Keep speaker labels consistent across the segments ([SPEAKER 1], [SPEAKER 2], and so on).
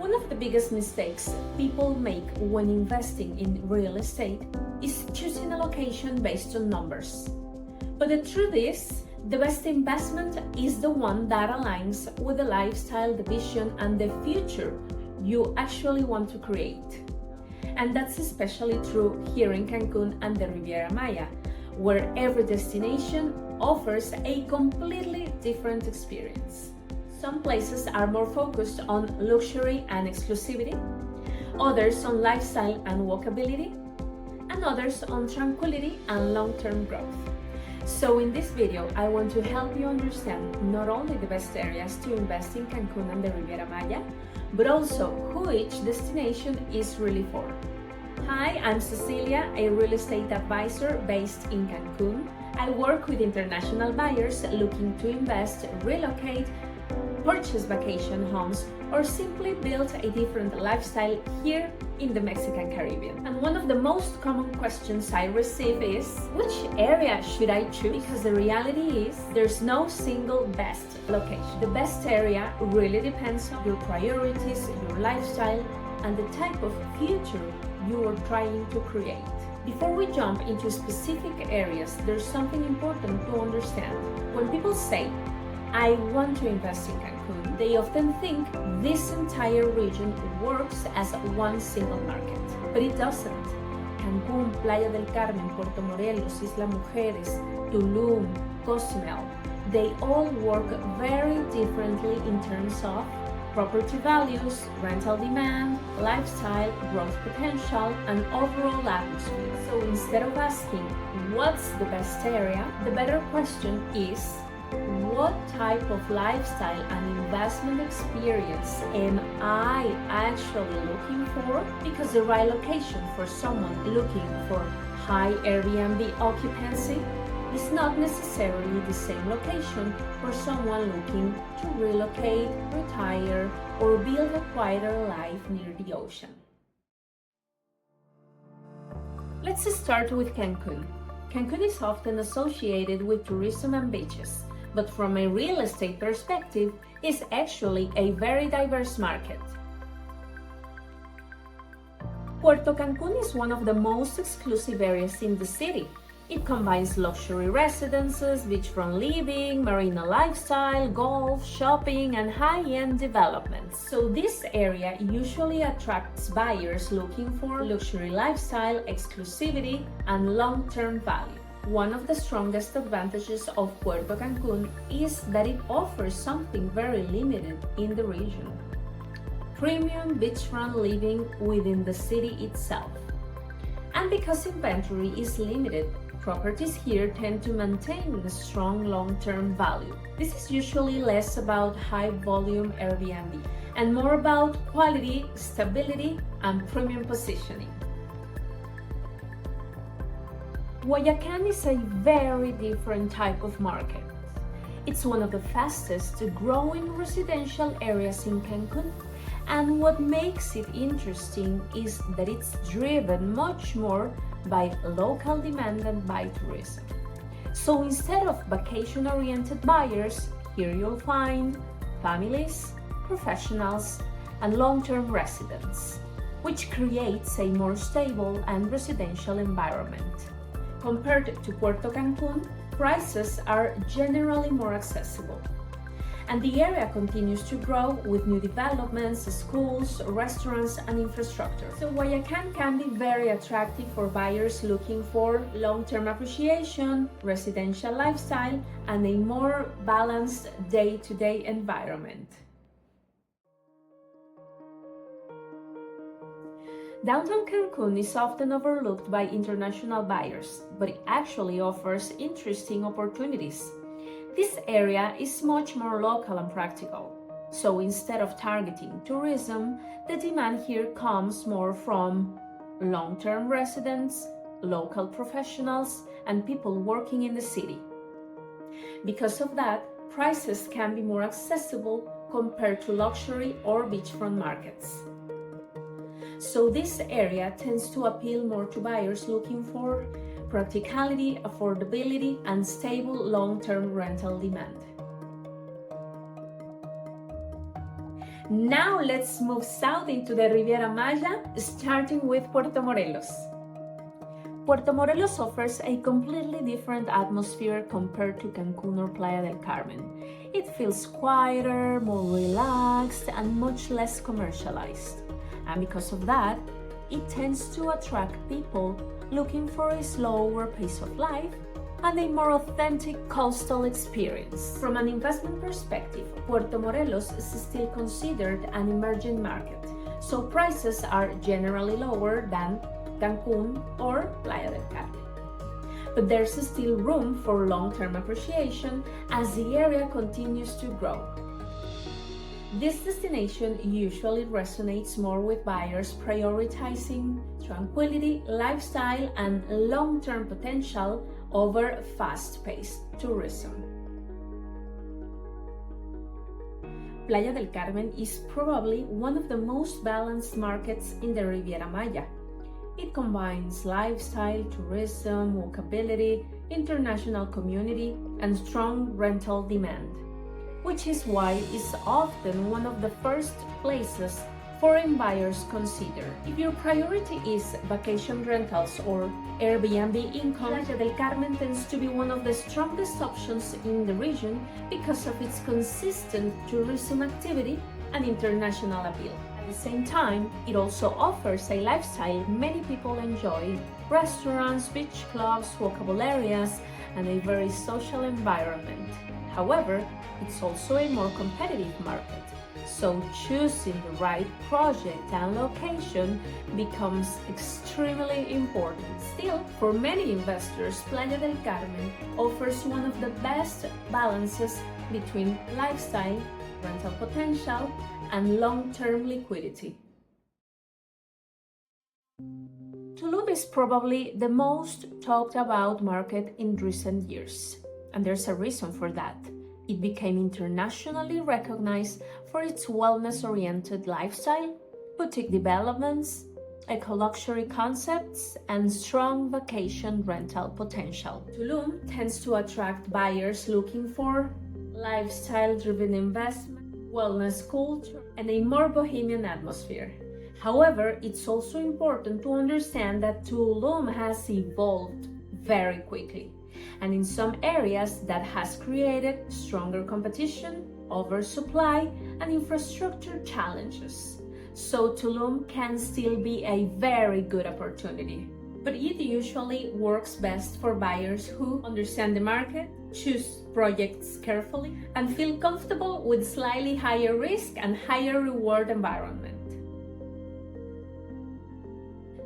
[SPEAKER 1] One of the biggest mistakes people make when investing in real estate is choosing a location based on numbers. But the truth is, the best investment is the one that aligns with the lifestyle, the vision, and the future you actually want to create. And that's especially true here in Cancun and the Riviera Maya, where every destination offers a completely different experience. Some places are more focused on luxury and exclusivity, others on lifestyle and walkability, and others on tranquility and long-term growth. So in this video, I want to help you understand not only the best areas to invest in Cancun and the Riviera Maya, but also who each destination is really for. Hi, I'm Cecilia, a real estate advisor based in Cancun. I work with international buyers looking to invest, relocate, purchase vacation homes, or simply build a different lifestyle here in the Mexican Caribbean. And one of the most common questions I receive is, which area should I choose? Because the reality is, there's no single best location. The best area really depends on your priorities, your lifestyle, and the type of future you are trying to create. Before we jump into specific areas, there's something important to understand. When people say, I want to invest in Cancun, they often think this entire region works as one single market, but it doesn't. Cancun, Playa del Carmen, Puerto Morelos, Isla Mujeres, Tulum, Cozumel, they all work very differently in terms of property values, rental demand, lifestyle, growth potential, and overall atmosphere. So instead of asking what's the best area, the better question is, what type of lifestyle and investment experience am I actually looking for? Because the right location for someone looking for high Airbnb occupancy is not necessarily the same location for someone looking to relocate, retire, or build a quieter life near the ocean. Let's start with Cancun. Cancun is often associated with tourism and beaches, but from a real estate perspective, is actually a very diverse market. Puerto Cancun is one of the most exclusive areas in the city. It combines luxury residences, beachfront living, marina lifestyle, golf, shopping, and high-end developments. So this area usually attracts buyers looking for luxury lifestyle, exclusivity, and long-term value. One of the strongest advantages of Puerto Cancun is that it offers something very limited in the region: premium beachfront living within the city itself. And because inventory is limited, properties here tend to maintain a strong long-term value. This is usually less about high-volume Airbnb and more about quality, stability, and premium positioning. Huayacán is a very different type of market. It's one of the fastest growing residential areas in Cancun, and what makes it interesting is that it's driven much more by local demand than by tourism. So instead of vacation-oriented buyers, here you'll find families, professionals, and long-term residents, which creates a more stable and residential environment. Compared to Puerto Cancun, prices are generally more accessible. And the area continues to grow with new developments, schools, restaurants, and infrastructure. So Huayacán can be very attractive for buyers looking for long-term appreciation, residential lifestyle, and a more balanced day-to-day environment. Downtown Cancun is often overlooked by international buyers, but it actually offers interesting opportunities. This area is much more local and practical. So instead of targeting tourism, the demand here comes more from long-term residents, local professionals, and people working in the city. Because of that, prices can be more accessible compared to luxury or beachfront markets. So this area tends to appeal more to buyers looking for practicality, affordability, and stable long-term rental demand. Now let's move south into the Riviera Maya, starting with Puerto Morelos. Puerto Morelos offers a completely different atmosphere compared to Cancun or Playa del Carmen. It feels quieter, more relaxed, and much less commercialized. And because of that, it tends to attract people looking for a slower pace of life and a more authentic coastal experience. From an investment perspective, Puerto Morelos is still considered an emerging market, so prices are generally lower than Cancun or Playa del Carmen. But there's still room for long-term appreciation as the area continues to grow. This destination usually resonates more with buyers prioritizing tranquility, lifestyle, and long-term potential over fast-paced tourism. Playa del Carmen is probably one of the most balanced markets in the Riviera Maya. It combines lifestyle, tourism, walkability, international community, and strong rental demand, which is why it's often one of the first places foreign buyers consider. If your priority is vacation rentals or Airbnb income, Playa del Carmen tends to be one of the strongest options in the region because of its consistent tourism activity and international appeal. At the same time, it also offers a lifestyle many people enjoy: restaurants, beach clubs, walkable areas, and a very social environment. However, it's also a more competitive market, so choosing the right project and location becomes extremely important. Still, for many investors, Playa del Carmen offers one of the best balances between lifestyle, rental potential, and long-term liquidity. Tulum is probably the most talked about market in recent years, and there's a reason for that. It became internationally recognized for its wellness-oriented lifestyle, boutique developments, eco-luxury concepts, and strong vacation rental potential. Tulum tends to attract buyers looking for lifestyle-driven investment, wellness culture, and a more bohemian atmosphere. However, it's also important to understand that Tulum has evolved very quickly, and in some areas that has created stronger competition, oversupply, and infrastructure challenges. So Tulum can still be a very good opportunity, but it usually works best for buyers who understand the market, choose projects carefully, and feel comfortable with slightly higher risk and higher reward environment.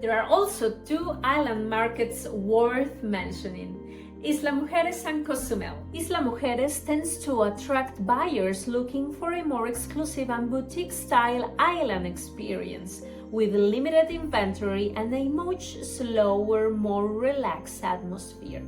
[SPEAKER 1] There are also two island markets worth mentioning: Isla Mujeres and Cozumel. Isla Mujeres tends to attract buyers looking for a more exclusive and boutique-style island experience with limited inventory and a much slower, more relaxed atmosphere.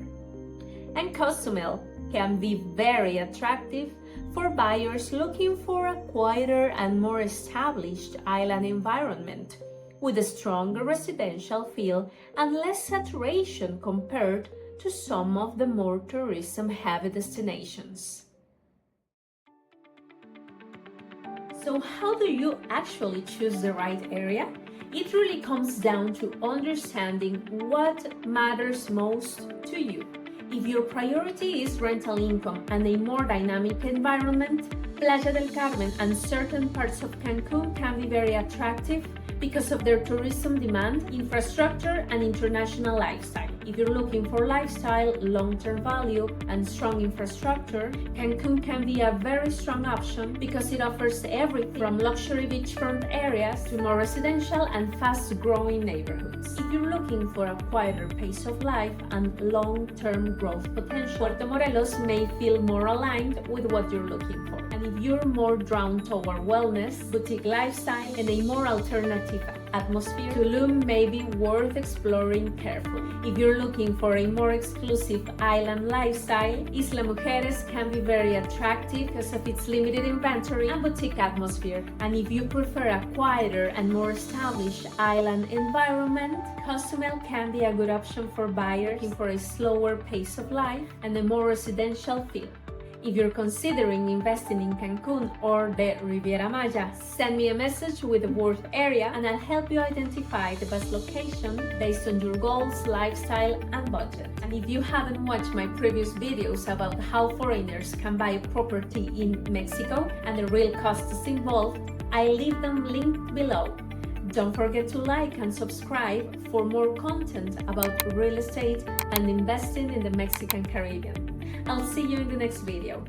[SPEAKER 1] And Cozumel can be very attractive for buyers looking for a quieter and more established island environment with a stronger residential feel and less saturation compared to some of the more tourism-heavy destinations. So how do you actually choose the right area? It really comes down to understanding what matters most to you. If your priority is rental income and a more dynamic environment, Playa del Carmen and certain parts of Cancun can be very attractive because of their tourism demand, infrastructure, and international lifestyle. If you're looking for lifestyle, long-term value, and strong infrastructure, Cancun can be a very strong option because it offers everything from luxury beachfront areas to more residential and fast-growing neighborhoods. If you're looking for a quieter pace of life and long-term growth potential, Puerto Morelos may feel more aligned with what you're looking for. And if you're more drawn toward wellness, boutique lifestyle, and a more alternative atmosphere, Tulum may be worth exploring carefully. If you're looking for a more exclusive island lifestyle, Isla Mujeres can be very attractive because of its limited inventory and boutique atmosphere. And if you prefer a quieter and more established island environment, Cozumel can be a good option for buyers looking for a slower pace of life and a more residential feel. If you're considering investing in Cancun or the Riviera Maya, send me a message with the word area and I'll help you identify the best location based on your goals, lifestyle, and budget. And if you haven't watched my previous videos about how foreigners can buy a property in Mexico and the real costs involved, I leave them linked below. Don't forget to like and subscribe for more content about real estate and investing in the Mexican Caribbean. I'll see you in the next video.